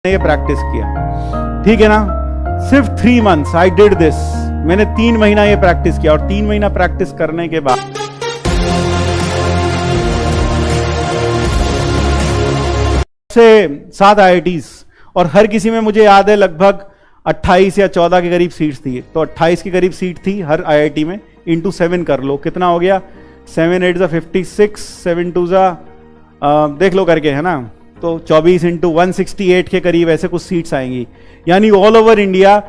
ये प्रैक्टिस किया, ठीक है ना। सिर्फ 3 months आई डिड दिस। मैंने 3 महीना ये प्रैक्टिस किया और 3 महीना प्रैक्टिस करने के बाद से 7 IITs और हर किसी में मुझे याद है लगभग 28 या 14 के करीब सीट्स थी। तो 28 के करीब सीट थी हर IIT में, इंटू 7 कर लो कितना हो गया, 7 8 56, 7 2 देख लो करके, है ना। तो 24 इंटू 168 के करीब ऐसे कुछ सीट्स आएंगी। यानी all over India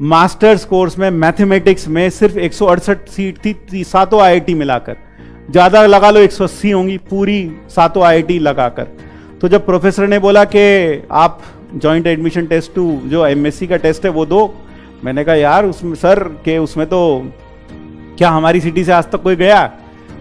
masters course में मैथमेटिक्स में सिर्फ 168 सीट थी, सातों IIT मिलाकर। ज़्यादा लगा लो 180 होंगी पूरी सातों IIT लगाकर। तो जब प्रोफेसर ने बोला कि आप जॉइंट एडमिशन टेस्ट 2 जो MSc का टेस्ट है वो दो, मैंने कहा यार उसमें सर के उसमें तो क्या हमारी सिटी से आज तक कोई गया?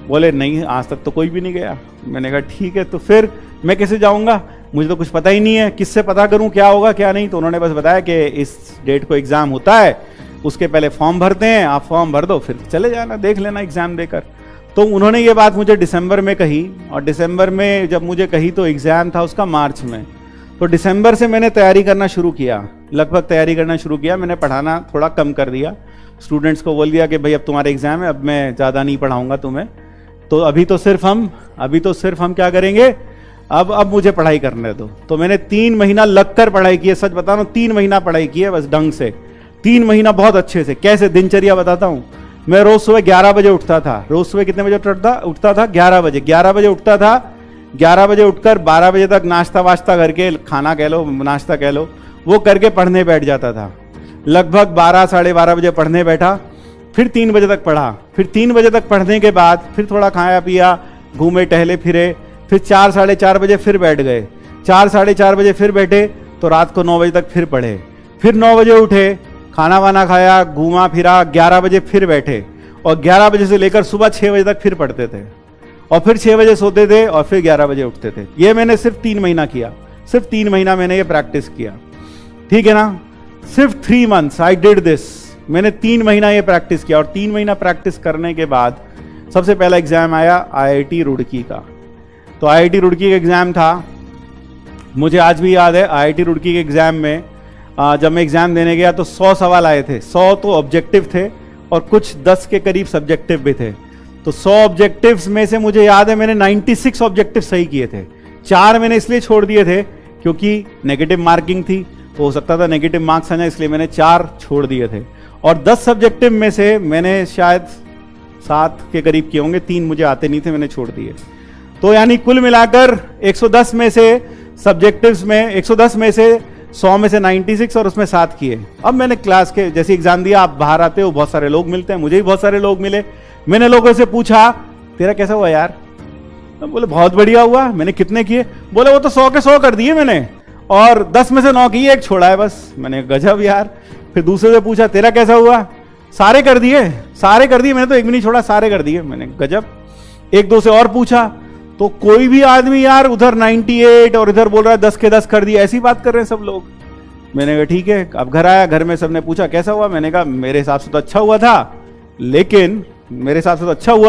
बोले नहीं आज तक तो कोई भी नहीं गया। मैंने कहा ठीक है, तो फिर मैं कैसे जाऊंगा, मुझे तो कुछ पता ही नहीं है, किससे पता करूं क्या होगा क्या नहीं। तो उन्होंने बस बताया कि इस डेट को एग्जाम होता है, उसके पहले फॉर्म भरते हैं, आप फॉर्म भर दो फिर चले जाना, देख लेना एग्जाम देकर। तो उन्होंने ये बात मुझे दिसंबर में कही, और दिसंबर में जब मुझे कही तो एग्जाम था उसका मार्च में। तो दिसंबर से मैंने तैयारी करना शुरू किया, लगभग तैयारी करना शुरू किया। मैंने पढ़ाना थोड़ा कम कर दिया, स्टूडेंट्स को बोल दिया कि भाई अब तुम्हारा एग्जाम है, अब मैं ज़्यादा नहीं पढ़ाऊंगा तुम्हें। तो अभी तो सिर्फ हम क्या करेंगे, अब मुझे पढ़ाई करने दो। तो मैंने 3 महीना लगकर पढ़ाई की है, सच बता रहा हूँ 3 महीना पढ़ाई की है बस ढंग से, 3 महीना बहुत अच्छे से। कैसे दिनचर्या बताता हूँ, मैं रोज सुबह 11 बजे उठता था। रोज सुबह कितने बजे उठता था 11 बजे। 11 बजे उठता था, 11 बजे उठकर 12 बजे तक नाश्ता वाश्ता करके, खाना कह लो नाश्ता कह लो, वो करके पढ़ने बैठ जाता था। लगभग 12 साढ़े 12 बजे पढ़ने बैठा, फिर 3 बजे तक पढ़ा। फिर 3 बजे तक पढ़ने के बाद फिर थोड़ा खाया पिया, घूमे टहले फिरे, फिर 4 साढ़े 4 बजे फिर बैठ गए। 4 साढ़े 4 बजे फिर बैठे तो रात को 9 बजे तक फिर पढ़े। फिर 9 बजे उठे, खाना वाना खाया, घूमा फिरा, 11 बजे फिर बैठे, और 11 बजे से लेकर सुबह 6 बजे तक फिर पढ़ते थे, और फिर 6 बजे सोते थे, और फिर 11 बजे उठते थे। ये मैंने सिर्फ 3 महीना किया, सिर्फ 3 महीना मैंने ये प्रैक्टिस किया, ठीक है ना। सिर्फ 3 months आई डिड दिस। मैंने 3 महीना ये प्रैक्टिस किया, और 3 महीना प्रैक्टिस करने के बाद सबसे पहला एग्जाम आया IIT रुड़की का। तो IIT रुड़की का एग्जाम था, मुझे आज भी याद है। IIT रुड़की के एग्जाम में जब मैं एग्जाम देने गया तो 100 सवाल आए थे। 100 तो ऑब्जेक्टिव थे और कुछ 10 के करीब सब्जेक्टिव भी थे। तो 100 ऑब्जेक्टिव्स में से मुझे याद है मैंने 96 ऑब्जेक्टिव सही किए थे। 4 मैंने इसलिए छोड़ दिए थे क्योंकि नेगेटिव मार्किंग थी, तो हो सकता था नेगेटिव मार्क्स आ जाए, इसलिए मैंने 4 छोड़ दिए थे। और 10 सब्जेक्टिव में से मैंने शायद 7 के करीब किए होंगे, 3 मुझे आते नहीं थे, मैंने छोड़ दिए। तो यानी कुल मिलाकर 110 में से सब्जेक्टिव्स में 110 में से 100 में से 96 और उसमें 7 किए। अब मैंने क्लास के जैसे एग्जाम दिया, आप बाहर आते हो बहुत सारे लोग मिलते हैं, मुझे भी बहुत सारे लोग मिले। मैंने लोगों से पूछा तेरा कैसा हुआ यार? बोले बहुत बढ़िया हुआ। मैंने कितने किए? बोले वो तो 100 के 100 कर दिए मैंने, और 10 में से 9 किए, 1 छोड़ा है बस। मैंने गजब यार। फिर दूसरे से पूछा तेरा कैसा हुआ? सारे कर दिए, सारे कर दिए, मैंने तो एक भी नहीं छोड़ा, सारे कर दिए। मैंने गजब। 1-2 से और पूछा तो कोई भी आदमी यार उधर 98 और इधर बोल रहा है 10 के 10 कर दिए, ऐसी बात कर रहे हैं सब लोग। मैंने कहा ठीक है। अब घर आया, घर में सबने पूछा कैसा हुआ? मैंने कहा मेरे हिसाब से तो अच्छा हुआ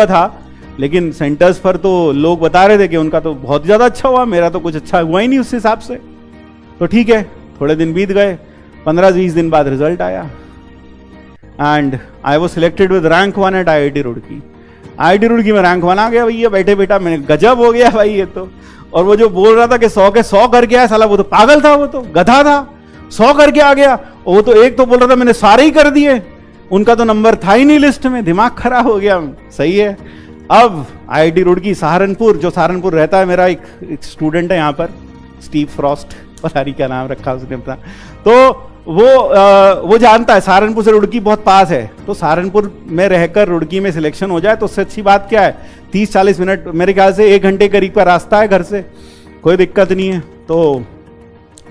था, लेकिन सेंटर्स पर तो लोग बता रहे थे कि उनका तो बहुत ज़्यादा अच्छा हुआ, मेरा तो कुछ अच्छा हुआ ही नहीं उस हिसाब से। तो ठीक है, थोड़े दिन बीत गए, 15-20 दिन बाद रिजल्ट आया, and I was selected with rank 1 at IIT Roorkee. IIT Roorkee में रैंक 1 आ गया भैया, बैठे बेटा। मैंने गजब हो गया भाई ये तो। और वो जो बोल रहा था कि 100 के 100 करके आया, साला वो तो पागल था, वो तो गधा था, 100 करके आ गया। और वो तो एक तो बोल रहा था मैंने सारे ही कर दिए, उनका तो नंबर था ही नहीं लिस्ट में, दिमाग खराब हो गया। सही है। अब IIT रुड़की सहारनपुर, जो सहारनपुर रहता है, मेरा एक स्टूडेंट है यहाँ पर, स्टीव फ्रॉस्ट, पता नहीं क्या नाम रखा उसने अपना। तो वो जानता है सहारनपुर से रुड़की बहुत पास है, तो सहारनपुर में रहकर रुड़की में सिलेक्शन हो जाए तो उससे अच्छी बात क्या है। 30-40 मिनट, मेरे ख्याल से 1 घंटे करीब का रास्ता है घर से, कोई दिक्कत नहीं है। तो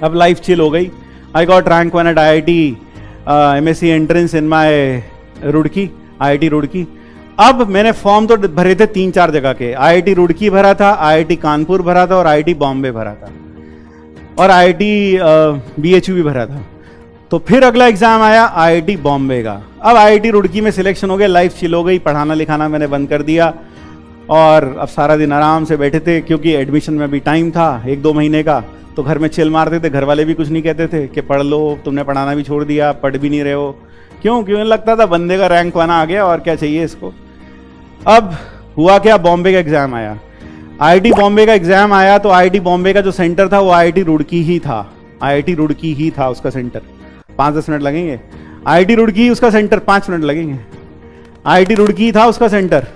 अब लाइफ चिल हो गई। I got rank 1 at IIT MSc entrance in my Roorkee, IIT Roorkee. अब मैंने फॉर्म तो भरे थे 3-4 जगह के। IIT रुड़की भरा था, IIT कानपुर भरा था, और IIT बॉम्बे भरा था, और IIT BHU भी भरा था। तो फिर अगला एग्जाम आया IIT बॉम्बे का। अब IIT रुड़की में सिलेक्शन हो गया, लाइफ चिल हो गई, पढ़ाना लिखाना मैंने बंद कर दिया। और अब सारा दिन आराम से बैठे थे, क्योंकि एडमिशन में भी टाइम था 1-2 महीने का, तो घर में चिल मारते थे। घर वाले भी कुछ नहीं कहते थे कि पढ़ लो, तुमने पढ़ाना भी छोड़ दिया, पढ़ भी नहीं रहे हो। क्यों लगता था बंदे का रैंक 1 आ गया और क्या चाहिए इसको। अब हुआ क्या, बॉम्बे का एग्जाम आया, आईआईटी बॉम्बे का एग्जाम आया। तो आईआईटी बॉम्बे का जो सेंटर था वो आईआईटी रुड़की ही था, आईआईटी रुड़की ही था उसका सेंटर। 5-10 मिनट लगेंगे। आईआईटी रुड़की उसका सेंटर, 5 मिनट लगेंगे। आईआईटी रुड़की था उसका सेंटर।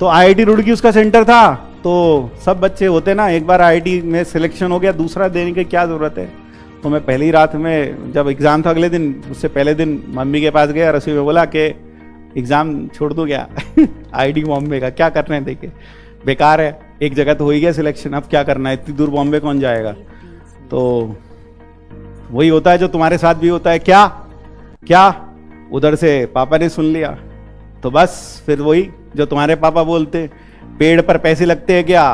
तो आईआईटी रुड़की उसका सेंटर था, तो सब बच्चे होते ना, एक बार आईआईटी में सिलेक्शन हो गया, दूसरा देने की क्या जरूरत है। तो मैं पहली रात में, जब एग्जाम था अगले दिन, उससे पहले दिन मम्मी के पास गया, रसोई में बोला कि एग्जाम छोड़ दो क्या आईआईटी बॉम्बे का, क्या करना है, देखिए बेकार है, एक जगह तो हो ही गया सिलेक्शन, अब क्या करना है, इतनी दूर बॉम्बे कौन जाएगा। तो वही होता है जो तुम्हारे साथ भी होता है। क्या उधर से पापा ने सुन लिया, तो बस फिर वही जो तुम्हारे पापा बोलते, पेड़ पर पैसे लगते हैं क्या,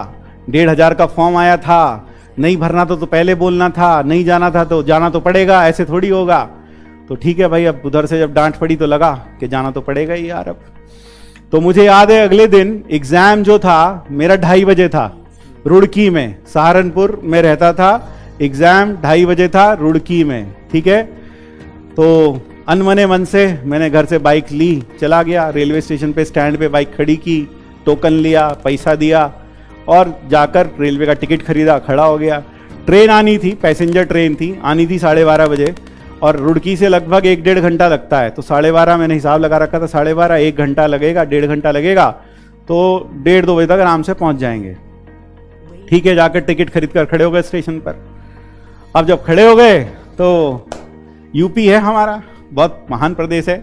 1,500 का फॉर्म आया था, नहीं भरना तो पहले बोलना था, नहीं जाना था तो जाना तो पड़ेगा, ऐसे थोड़ी होगा। तो ठीक है भाई, अब उधर से जब डांट पड़ी तो लगा कि जाना तो पड़ेगा ही यार अब। तो मुझे याद है अगले दिन एग्जाम जो था मेरा 2:30 बजे था, रुड़की में, सहारनपुर में रहता था, एग्जाम 2:30 बजे था रुड़की में, ठीक है। तो अनमने मन से मैंने घर से बाइक ली, चला गया रेलवे स्टेशन पे, स्टैंड पे बाइक खड़ी की, टोकन लिया, पैसा दिया और जाकर रेलवे का टिकट खरीदा, खड़ा हो गया। ट्रेन आनी थी, पैसेंजर ट्रेन थी, आनी थी 12:30 बजे, और रुड़की से लगभग 1-1.5 घंटा लगता है। तो 12:30 मैंने हिसाब लगा रखा था, 12:30, 1 घंटा लगेगा, 1.5 घंटा लगेगा, तो 1:30-2 बजे तक आराम से पहुंच जाएंगे। ठीक है, जाकर टिकट खरीद कर खड़े हो गए स्टेशन पर। अब जब खड़े हो गए तो यूपी है हमारा, बहुत महान प्रदेश है,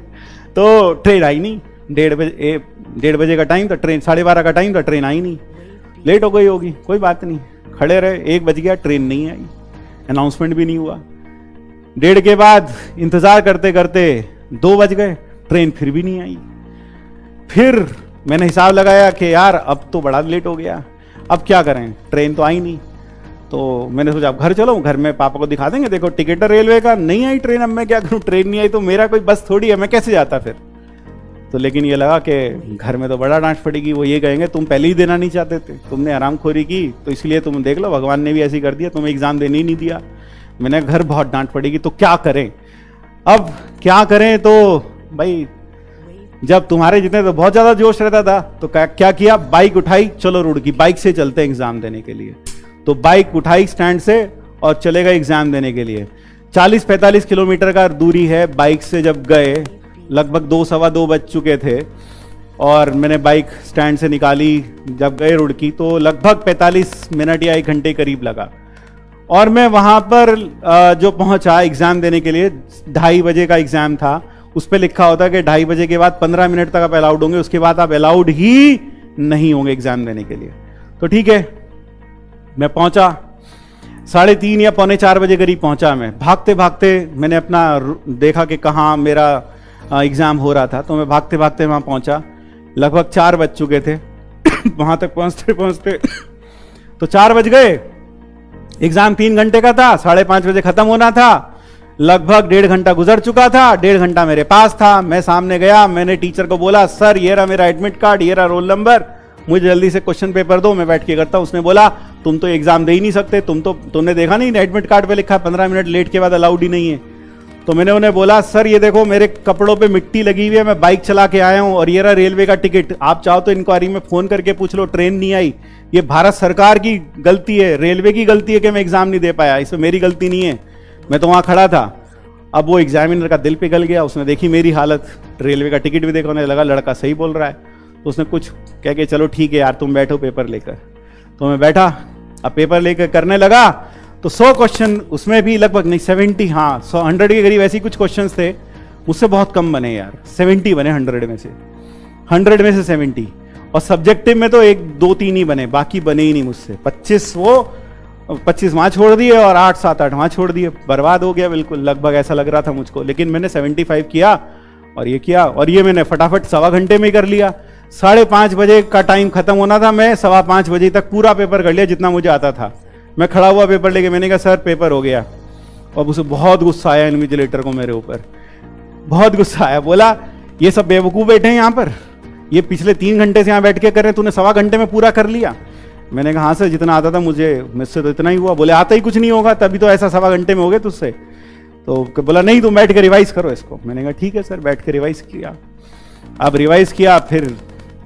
तो ट्रेन आई नहीं। 1:30 बजे का टाइम था, ट्रेन 12:30 का टाइम था, ट्रेन आई नहीं, लेट हो गई होगी, कोई बात नहीं, खड़े रहे। 1 बज गया, ट्रेन नहीं आई, अनाउंसमेंट भी नहीं हुआ। 1:30 के बाद इंतजार करते करते 2 बज गए, ट्रेन फिर भी नहीं आई। फिर मैंने हिसाब लगाया कि यार अब तो बड़ा लेट हो गया, अब क्या करें, ट्रेन तो आई नहीं। तो मैंने सोचा अब घर चलो, घर में पापा को दिखा देंगे, देखो टिकट है रेलवे का, नहीं आई ट्रेन, अब मैं क्या करूं, ट्रेन नहीं आई तो मेरा कोई बस थोड़ी है, मैं कैसे जाता फिर। तो लेकिन ये लगा कि घर में तो बड़ा डांट पड़ेगी, वो ये कहेंगे तुम पहले ही देना नहीं चाहते थे, तुमने आरामखोरी की, तो इसलिए तुम देख लो भगवान ने भी ऐसी कर दिया, तुम्हें एग्जाम देने ही नहीं दिया। मैंने घर बहुत डांट पड़ेगी, तो क्या करें। अब क्या करें, तो भाई जब तुम्हारे जितने तो बहुत ज्यादा जोश रहता था, तो क्या किया, बाइक उठाई, चलो रुड़की, बाइक से चलते हैं एग्जाम देने के लिए। तो बाइक उठाई स्टैंड से और चले गए एग्जाम देने के लिए। 40-45 किलोमीटर का दूरी है। बाइक से जब गए, लगभग 2-2:15 बज चुके थे, और मैंने बाइक स्टैंड से निकाली, जब गए रुड़की तो लगभग 45 मिनट या 1 घंटे करीब लगा। और मैं वहां पर जो पहुंचा एग्जाम देने के लिए, 2:30 बजे का एग्जाम था, उस पर लिखा होता है कि 2:30 बजे के बाद 15 मिनट तक आप अलाउड होंगे, उसके बाद आप अलाउड ही नहीं होंगे एग्जाम देने के लिए। तो ठीक है, मैं पहुंचा 3:30 या 3:45 बजे करीब पहुंचा। मैं भागते भागते मैंने अपना देखा कि कहाँ मेरा एग्जाम हो रहा था, तो मैं भागते भागते वहां पहुंचा। लगभग 4 बज चुके थे वहां तक पहुंचते पहुंचते तो 4 बज गए। एग्जाम 3 घंटे का था, 5:30 बजे खत्म होना था। लगभग 1.5 घंटा गुजर चुका था, 1.5 घंटा मेरे पास था। मैं सामने गया, मैंने टीचर को बोला सर ये रहा मेरा एडमिट कार्ड, ये रहा रोल नंबर, मुझे जल्दी से क्वेश्चन पेपर दो, मैं बैठ के करता हूं। उसने बोला तुम तो एग्जाम दे ही नहीं सकते, तुमने देखा नहीं एडमिट कार्ड पे लिखा 15 मिनट लेट के बाद अलाउड ही नहीं है। तो मैंने उन्हें बोला सर ये देखो मेरे कपड़ों पे मिट्टी लगी हुई है, मैं बाइक चला के आया हूं, और ये रहा रेलवे का टिकट, आप चाहो तो इंक्वायरी में फोन करके पूछ लो, ट्रेन नहीं आई, ये भारत सरकार की गलती है, रेलवे की गलती है कि मैं एग्जाम नहीं दे पाया, इसमें मेरी गलती नहीं है, मैं तो वहां खड़ा था। अब वो एग्जामिनर का दिल पिघल गया, उसने देखी मेरी हालत, रेलवे का टिकट भी देखा, उन्हें लगा लड़का सही बोल रहा है, तो उसने कुछ कह के चलो ठीक है यार तुम बैठो पेपर लेकर। तो मैं बैठा, अब पेपर लेकर करने लगा, तो 100 क्वेश्चन, उसमें भी लगभग नहीं 70, हाँ 100 के करीब ऐसे कुछ क्वेश्चन थे, मुझसे बहुत कम बने यार, 70 बने 100 में से, 100 में से 70। और सब्जेक्टिव में तो 1-2-3 ही बने, बाकी बने ही नहीं मुझसे। 25 वहां छोड़ दिए और 8-7-8 वहां छोड़ दिए, बर्बाद हो गया बिल्कुल, लगभग ऐसा लग रहा था मुझको। लेकिन मैंने 75 किया और ये किया, और ये मैंने फटाफट 1.25 घंटे में कर लिया। 5:30 बजे का टाइम खत्म होना था, मैं 5:15 बजे तक पूरा पेपर कर लिया जितना मुझे आता था। मैं खड़ा हुआ पेपर लेके, मैंने कहा सर पेपर हो गया, और उसे बहुत गुस्सा आया इन्विजिलेटर को मेरे ऊपर, बहुत गुस्सा आया। बोला ये सब बेवकूफ बैठे हैं यहाँ पर, ये पिछले 3 घंटे से यहाँ बैठ के कर रहे हैं, तूने 1.25 घंटे में पूरा कर लिया। मैंने कहा हाँ सर, जितना आता था मुझसे तो इतना ही हुआ। बोले आता ही कुछ नहीं होगा, तभी तो ऐसा 1.25 घंटे में हो गए तुझसे। तो बोला नहीं, तुम बैठ के रिवाइज करो इसको। मैंने कहा ठीक है सर, बैठ के रिवाइज किया। अब रिवाइज किया, फिर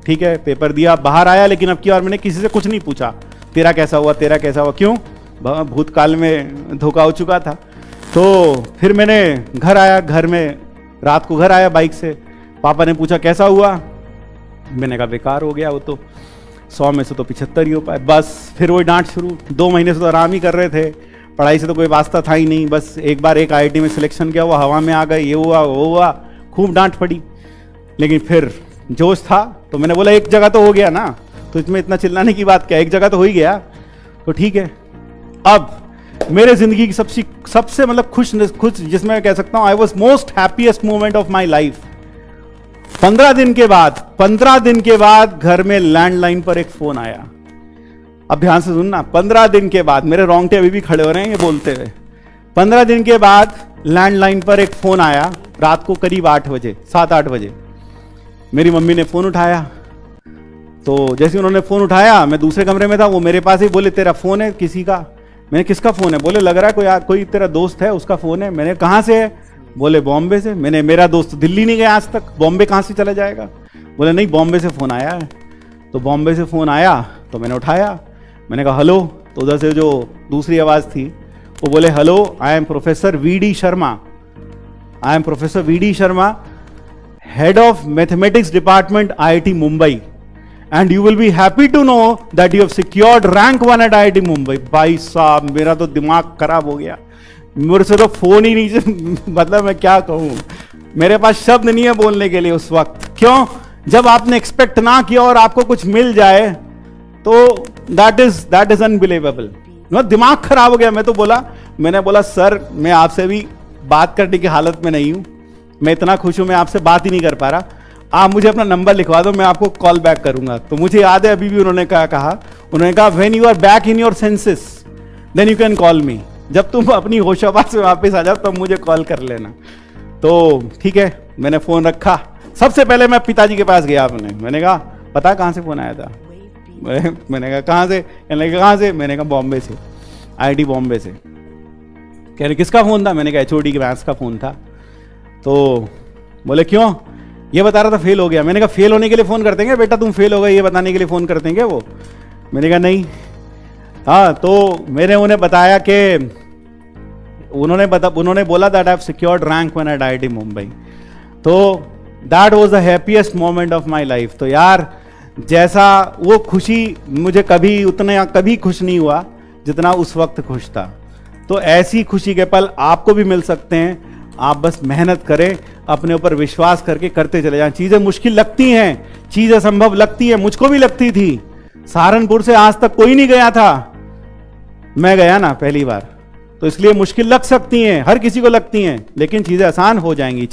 ठीक है पेपर दिया, बाहर आया। लेकिन अब की बार मैंने किसी से कुछ नहीं पूछा तेरा कैसा हुआ, तेरा कैसा हुआ, क्यों, भूतकाल में धोखा हो चुका था। तो फिर मैंने घर आया, घर में रात को घर आया बाइक से, पापा ने पूछा कैसा हुआ, मैंने कहा बेकार हो गया, वो तो 100 में से तो 75 ही हो पाए। बस फिर वही डांट शुरू। 2 महीने से तो आराम ही कर रहे थे, पढ़ाई से तो कोई वास्ता था ही नहीं। बस एक बार एक IIT में सिलेक्शन किया, वो हवा में आ गए, ये हुआ वो हुआ, खूब डांट पड़ी। लेकिन फिर जोश था, तो मैंने बोला एक जगह तो हो गया ना, तो इसमें इतना चिल्लाने की बात क्या, एक जगह तो हो ही गया, तो ठीक है। अब मेरे जिंदगी की सबसे मतलब खुश जिसमें मैं कह सकता हूं I was most happiest moment of my life. 15 दिन के बाद घर में लैंडलाइन पर एक फोन आया। अब ध्यान से सुनना, 15 दिन के बाद, मेरे रोंगटे अभी भी खड़े हो रहे हैं ये बोलते हुए। 15 दिन के बाद लैंडलाइन पर एक फोन आया, रात को करीब 8 बजे, 7-8 बजे। मेरी मम्मी ने फोन उठाया, तो जैसे उन्होंने फोन उठाया, मैं दूसरे कमरे में था, वो मेरे पास ही बोले तेरा फोन है किसी का। मैंने किसका फोन है, बोले लग रहा है कोई तेरा दोस्त है उसका फोन है। मैंने कहां से है, बोले बॉम्बे से। मैंने मेरा दोस्त दिल्ली नहीं गया आज तक, बॉम्बे कहां से चला जाएगा। बोले नहीं बॉम्बे से फोन आया है। तो बॉम्बे से फोन आया तो मैंने उठाया, मैंने कहा हेलो। तो उधर से जो दूसरी आवाज थी वो बोले hello, I am professor VD Sharma, I am professor VD Sharma, head of mathematics department IIT Mumbai, and you will be happy to know that you have secured rank 1 at IIT Mumbai. भाई साहब मेरा तो दिमाग खराब हो गया, मेरे से तो फोन ही नहीं मतलब मैं क्या कहूं, मेरे पास शब्द नहीं है बोलने के लिए उस वक्त। क्यों, जब आपने एक्सपेक्ट ना किया और आपको कुछ मिल जाए तो दैट इज अनबिलीवेबल। दिमाग खराब हो गया। मैंने बोला सर मैं आपसे भी बात करने की हालत में नहीं हूं, मैं इतना खुश हूं, मैं आपसे बात ही नहीं कर पा रहा, आप मुझे अपना नंबर लिखवा दो, मैं आपको कॉल बैक करूंगा। तो मुझे याद है अभी भी उन्होंने कहा उन्होंने कहा when you are back in your senses then you can call me, जब तुम अपनी होशाबाश में वापस आ जाओ तब मुझे कॉल कर लेना। तो ठीक है, मैंने फोन रखा। सबसे पहले मैं पिताजी के पास गया, मैंने कहा पता कहां से फोन आया था। मैंने कहा कहां से, कहने लगे कहां से, मैंने कहा बॉम्बे से, IIT बॉम्बे से। कह रहे किसका फोन था, मैंने कहा HOD के मैथ्स का फोन था। तो बोले क्यों, ये बता रहा था फेल हो गया। मैंने कहा फेल होने के लिए फोन करते हैं बेटा, तुम फेल हो गए ये बताने के लिए फोन करते हैं क्या वो। मैंने कहा नहीं। हाँ, तो मैंने उन्हें बताया कि उन्होंने बोला that I have secured rank 1 at IIT Mumbai. तो that was the happiest moment of my life. तो यार जैसा वो खुशी मुझे कभी खुश नहीं हुआ जितना उस वक्त खुश था। तो ऐसी खुशी के पल आपको भी मिल सकते हैं, आप बस मेहनत करें, अपने ऊपर विश्वास करके करते चले जाएं। चीजें मुश्किल लगती हैं, चीजें संभव लगती हैं, मुझको भी लगती थी। सहारनपुर से आज तक कोई नहीं गया था, मैं गया ना पहली बार, तो इसलिए मुश्किल लग सकती हैं, हर किसी को लगती हैं, लेकिन चीजें आसान हो जाएंगी।